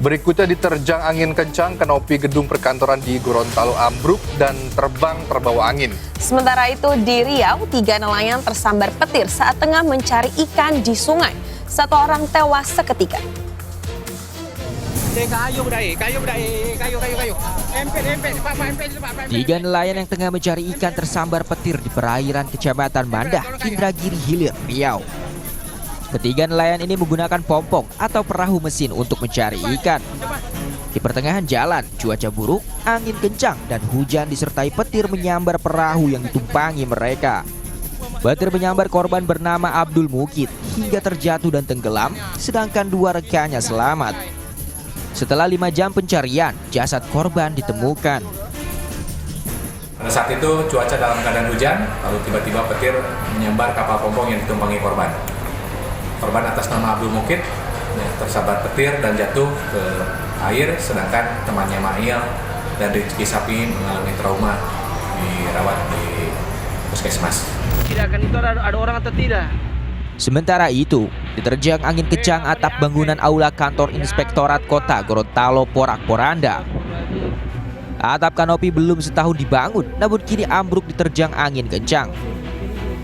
Berikutnya diterjang angin kencang, kanopi gedung perkantoran di Gorontalo ambruk dan terbang terbawa angin. Sementara itu di Riau, 3 nelayan tersambar petir saat tengah mencari ikan di sungai. 1 orang tewas seketika. Tiga nelayan yang tengah mencari ikan tersambar petir di perairan Kecamatan Mandah, Indragiri Hilir, Riau. Ketiga nelayan ini menggunakan pompong atau perahu mesin untuk mencari ikan. Di pertengahan jalan, cuaca buruk, angin kencang, dan hujan disertai petir menyambar perahu yang ditumpangi mereka. Petir menyambar korban bernama Abdul Mukid hingga terjatuh dan tenggelam, sedangkan 2 rekannya selamat. Setelah 5 jam pencarian, jasad korban ditemukan. Pada saat itu cuaca dalam keadaan hujan, lalu tiba-tiba petir menyambar kapal pompong yang ditumpangi korban. Korban atas nama Abdul Mukid tersambar petir dan jatuh ke air, sedangkan temannya Mail dan Rizky Sapi mengalami trauma, dirawat di puskesmas. Tidak akan itu ada orang atau tidak? Sementara itu, diterjang angin kencang atap bangunan aula kantor Inspektorat Kota Gorontalo porak-poranda. Atap kanopi belum setahun dibangun, namun kini ambruk diterjang angin kencang.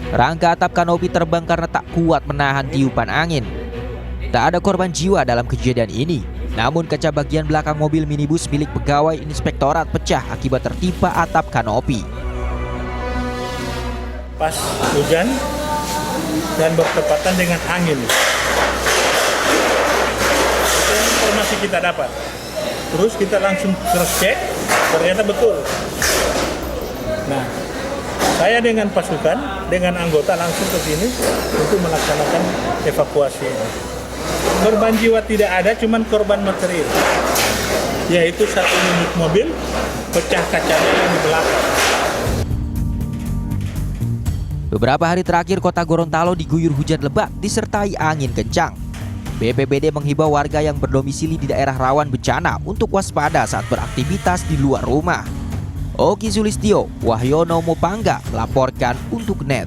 Rangka atap kanopi terbang karena tak kuat menahan tiupan angin. Tak ada korban jiwa dalam kejadian ini, namun kaca bagian belakang mobil minibus milik pegawai inspektorat pecah akibat tertimpa atap kanopi. Pas hujan dan bertepatan dengan angin. Itu yang informasi kita dapat. Terus kita langsung cross check, ternyata betul. Nah, saya dengan pasukan, dengan anggota langsung ke sini untuk melaksanakan evakuasi. Korban jiwa tidak ada, cuman korban material, yaitu 1 unit mobil pecah kacanya yang di belakang. Beberapa hari terakhir kota Gorontalo diguyur hujan lebat disertai angin kencang. BPBD menghimbau warga yang berdomisili di daerah rawan bencana untuk waspada saat beraktivitas di luar rumah. Oki Sulistyo, Wahyono Mopangga melaporkan untuk NET.